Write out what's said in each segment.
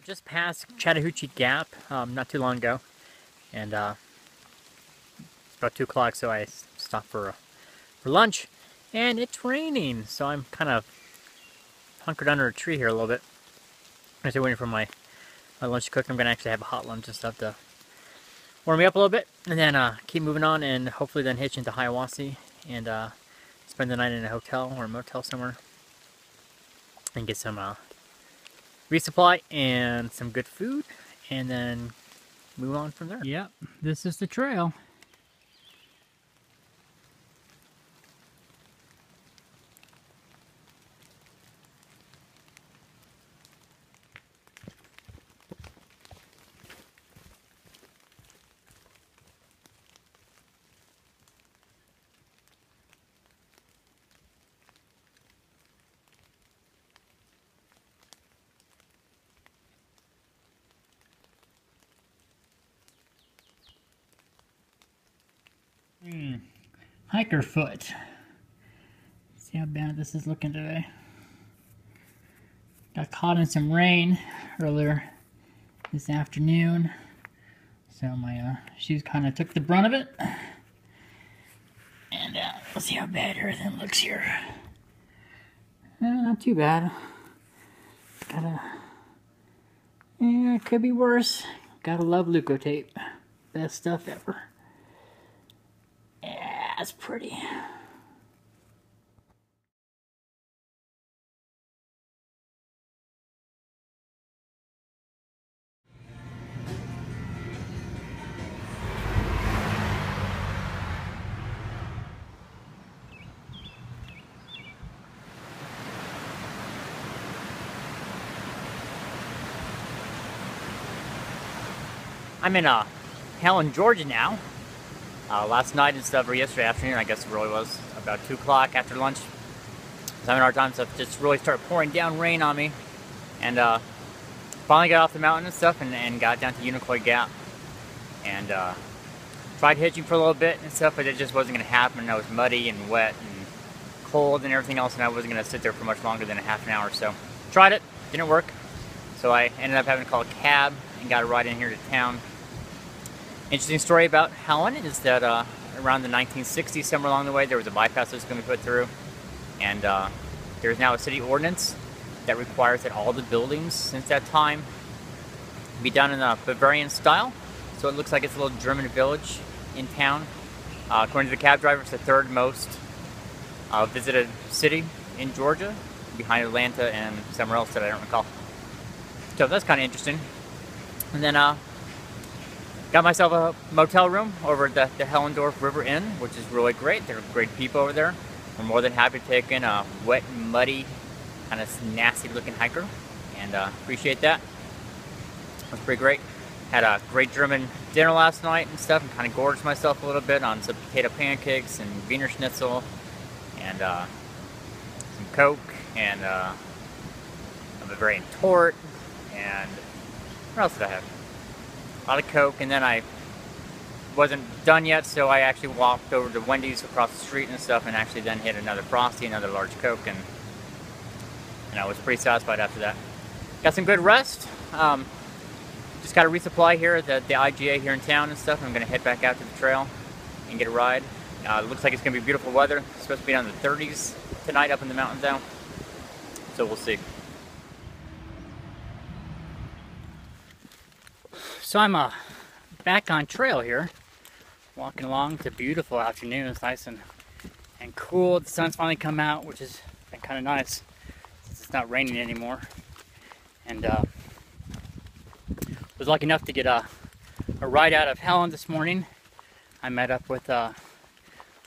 Just past Chattahoochee Gap not too long ago, and it's about 2 o'clock, so I stopped for lunch, and it's raining, so I'm kind of hunkered under a tree here a little bit. I'm still waiting for my lunch to cook. I'm going to actually have a hot lunch and stuff to warm me up a little bit, and then keep moving on, and hopefully then hitch into Hiawassee and spend the night in a hotel or a motel somewhere and get some resupply and some good food, and then move on from there. Yep, this is the trail. Hiker foot. See how bad this is looking today. Got caught in some rain earlier this afternoon, so my shoes kind of took the brunt of it. And let's see how bad everything looks here. Not too bad. Yeah, it could be worse. Gotta love Leukotape. Best stuff ever. Yeah, it's pretty. I'm in Helen, Georgia now. Last night and stuff, or yesterday afternoon, I guess it really was, about 2 o'clock after lunch. I was having a hard time, stuff just really started pouring down rain on me. And finally got off the mountain and stuff and got down to Unicoi Gap. And tried hitching for a little bit and stuff, but it just wasn't going to happen. I was muddy and wet and cold and everything else, and I wasn't going to sit there for much longer than a half an hour. So tried it, didn't work. So I ended up having to call a cab and got a ride in here to town. Interesting story about Helen is that around the 1960s, somewhere along the way, there was a bypass that was going to be put through, and there's now a city ordinance that requires that all the buildings since that time be done in a Bavarian style. So it looks like it's a little German village in town. According to the cab driver, it's the third most visited city in Georgia, behind Atlanta and somewhere else that I don't recall. So that's kind of interesting. And then got myself a motel room over at the Helendorf River Inn, which is really great. There are great people over there. We're more than happy to take in a wet, muddy, kind of nasty looking hiker, and appreciate that. It was pretty great. Had a great German dinner last night and stuff, and kind of gorged myself a little bit on some potato pancakes and Wiener Schnitzel, and some Coke, and a Bavarian tort, and what else did I have? A lot of Coke, and then I wasn't done yet, so I actually walked over to Wendy's across the street and stuff, and actually then hit another Frosty, another large Coke, and I was pretty satisfied after that. Got some good rest. Just got a resupply here at the IGA here in town and stuff. I'm going to head back out to the trail and get a ride. It looks like it's going to be beautiful weather. It's supposed to be down in the 30s tonight up in the mountains now, so we'll see. So I'm back on trail here, walking along. It's a beautiful afternoon. It's nice and cool. The sun's finally come out, which has been kind of nice since it's not raining anymore. And was lucky enough to get a ride out of Helen this morning. I met up with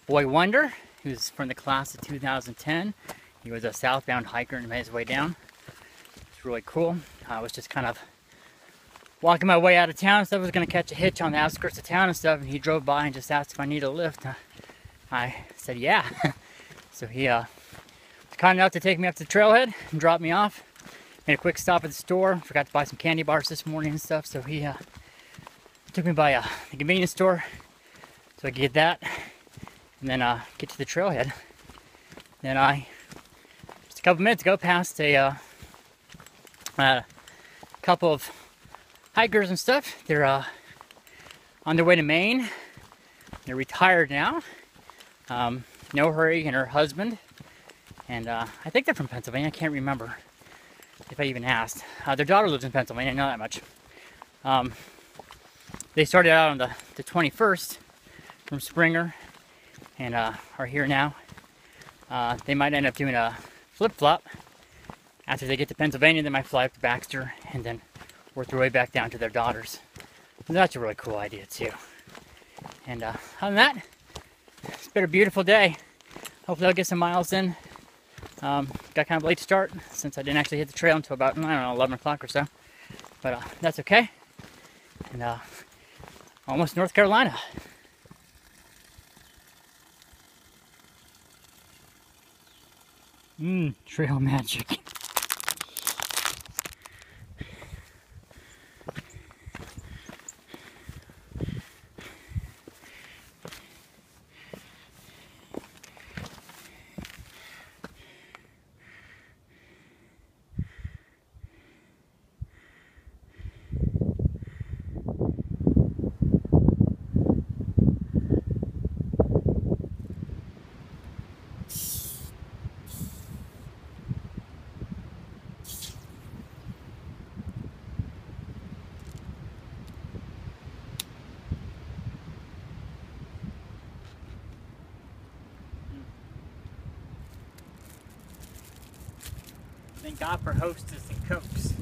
Boy Wonder, who's from the class of 2010. He was a southbound hiker and made his way down. It's really cool. I was just kind of walking my way out of town and stuff. I was going to catch a hitch on the outskirts of town and stuff, and he drove by and just asked if I need a lift. I said yeah. So he was kind enough to take me up to the trailhead and drop me off. Made a quick stop at the store. Forgot to buy some candy bars this morning and stuff, so he took me by the convenience store so I could get that, and then get to the trailhead. Then I, just a couple minutes ago, passed a couple of hikers and stuff. They're on their way to Maine. They're retired now. No Hurry and her husband. And I think they're from Pennsylvania. I can't remember if I even asked. Their daughter lives in Pennsylvania. I know that much. They started out on the 21st from Springer and are here now. They might end up doing a flip-flop. After they get to Pennsylvania, they might fly up to Baxter and then work their way back down to their daughters. So that's a really cool idea too. And other than that, it's been a beautiful day. Hopefully I'll get some miles in. Got kind of a late start since I didn't actually hit the trail until about, I don't know, 11 o'clock or so. But that's okay. And almost North Carolina. Trail magic. Thank God for Hostess and Cokes.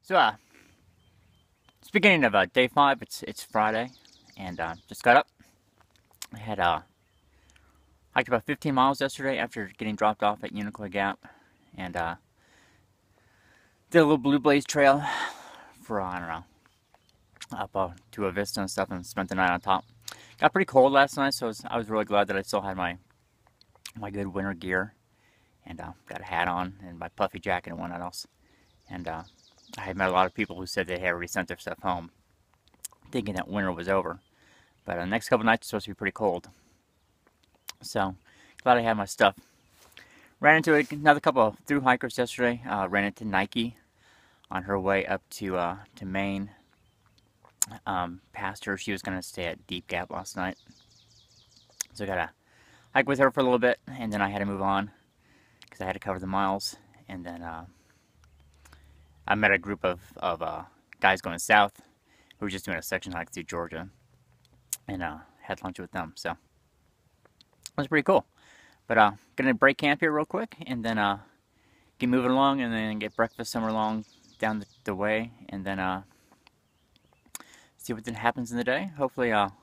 So, it's the beginning of day 5. It's Friday, and just got up. I had hiked about 15 miles yesterday after getting dropped off at Unicoi Gap, and did a little Blue Blaze trail for I don't know, up to a Vista and stuff, and spent the night on top. Got pretty cold last night, so I was really glad that I still had my good winter gear, and got a hat on and my puffy jacket and whatnot else, and I had met a lot of people who said they had already sent their stuff home, thinking that winter was over. But the next couple nights are supposed to be pretty cold. So, glad I had my stuff. Ran into another couple of thru hikers yesterday. Ran into Nike on her way up to Maine. Passed her. She was going to stay at Deep Gap last night. So I got to hike with her for a little bit, and then I had to move on because I had to cover the miles. And then I met a group of guys going south who were just doing a section hike through Georgia, and had lunch with them. So it was pretty cool. But gonna break camp here real quick, and then get moving along, and then get breakfast somewhere along down the way, and then see what then happens in the day. Hopefully I'll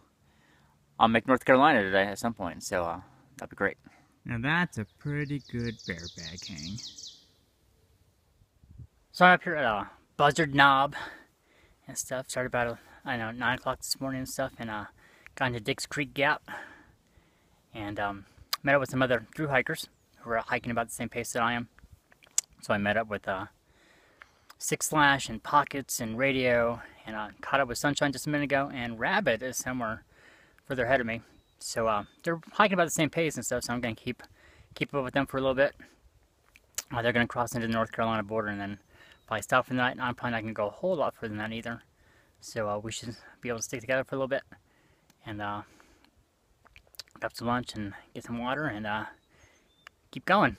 make North Carolina today at some point. So that'd be great. Now that's a pretty good bear bag hang. So I'm up here at Buzzard Knob and stuff. Started about, I don't know, 9 o'clock this morning and stuff, and got into Dix Creek Gap, and met up with some other thru hikers who were hiking about the same pace that I am. So I met up with Six Slash and Pockets and Radio, and caught up with Sunshine just a minute ago, and Rabbit is somewhere further ahead of me. So they're hiking about the same pace and stuff, so I'm going to keep up with them for a little bit. They're going to cross into the North Carolina border and then probably stop for the night. I'm probably not going to go a whole lot further than that either. So we should be able to stick together for a little bit, and grab some lunch and get some water, and keep going.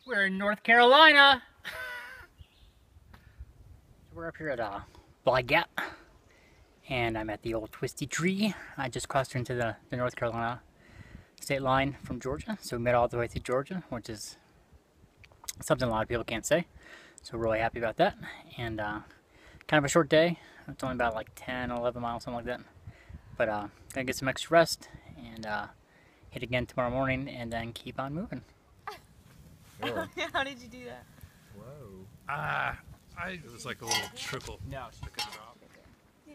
We're in North Carolina. We're up here at Bly Gap, and I'm at the old Twisty Tree. I just crossed into the North Carolina state line from Georgia, so we made it all the way through Georgia, which is something a lot of people can't say. So really happy about that. And kind of a short day. It's only about like 10, 11 miles, something like that. But gonna get some extra rest and hit again tomorrow morning and then keep on moving. How did you do that? Whoa. It was like a little trickle. No, she Like a drop. Yeah.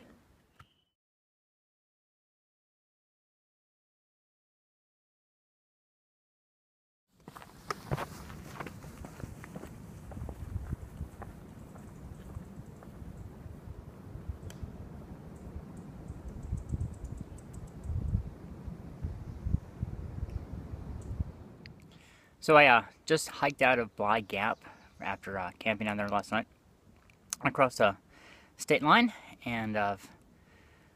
So I just hiked out of Bly Gap after camping down there last night. Across the state line, and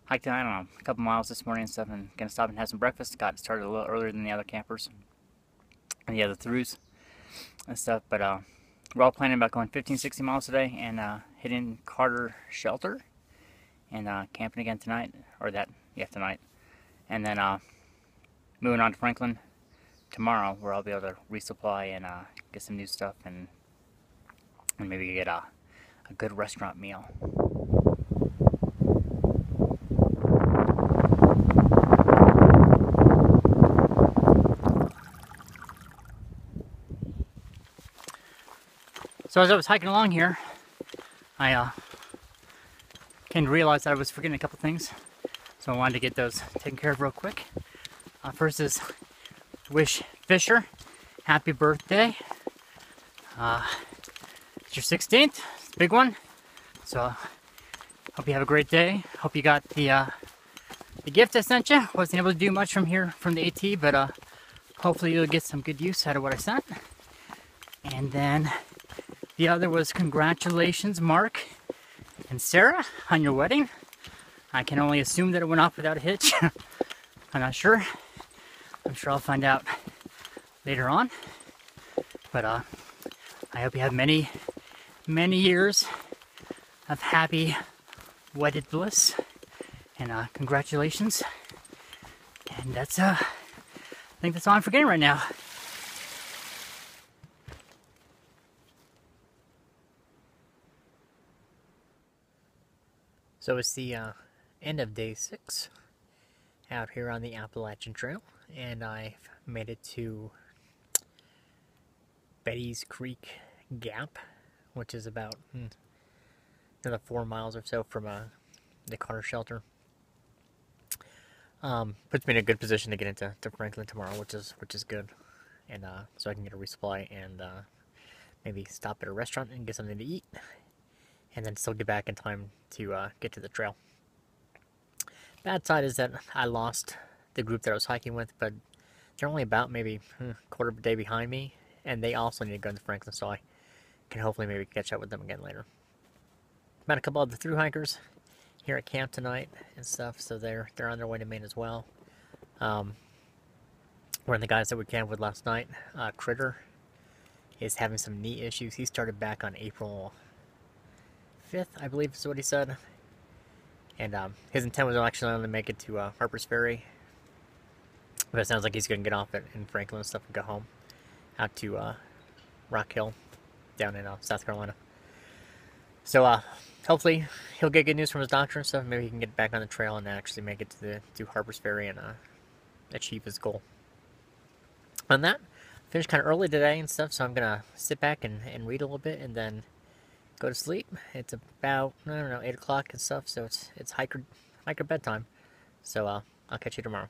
hiked, I don't know, a couple miles this morning and stuff, and gonna stop and have some breakfast. Got started a little earlier than the other campers and the other throughs and stuff, but we're all planning about going 15, 60 miles today and hitting Carter Shelter and camping again tonight, or tonight, and then moving on to Franklin tomorrow, where I'll be able to resupply and get some new stuff and maybe get a good restaurant meal. So as I was hiking along here, I came to realize that I was forgetting a couple things. So I wanted to get those taken care of real quick. First is wish Fisher happy birthday. It's your 16th, it's a big one. So hope you have a great day. Hope you got the gift I sent you. Wasn't able to do much from here from the AT, but hopefully you'll get some good use out of what I sent. And then the other was congratulations, Mark and Sarah, on your wedding. I can only assume that it went off without a hitch. I'm not sure. I'm sure I'll find out later on. But I hope you have many, many years of happy wedded bliss. And congratulations. And that's I think that's all I'm forgetting right now. So it's the end of day 6 out here on the Appalachian Trail, and I've made it to Betty's Creek Gap, which is about another 4 miles or so from the Carter Shelter. Puts me in a good position to get into Franklin tomorrow, which is good, and so I can get a resupply and maybe stop at a restaurant and get something to eat, and then still get back in time to get to the trail. Bad side is that I lost the group that I was hiking with, but they're only about maybe a quarter of a day behind me, and they also need to go to Franklin, so I can hopefully maybe catch up with them again later. Met a couple of the thru hikers here at camp tonight and stuff, so they're on their way to Maine as well. One of the guys that we camped with last night, Critter, is having some knee issues. He started back on April 5th, I believe is what he said. And his intent was actually only to make it to Harper's Ferry. But it sounds like he's going to get off in Franklin and stuff and go home. Out to Rock Hill down in South Carolina. So hopefully he'll get good news from his doctor and stuff. Maybe he can get back on the trail and actually make it to Harper's Ferry and achieve his goal. On that, I finished kind of early today and stuff, so I'm going to sit back and read a little bit and then go to sleep. It's about, I don't know, 8 o'clock and stuff, so it's hiker bedtime. So I'll catch you tomorrow.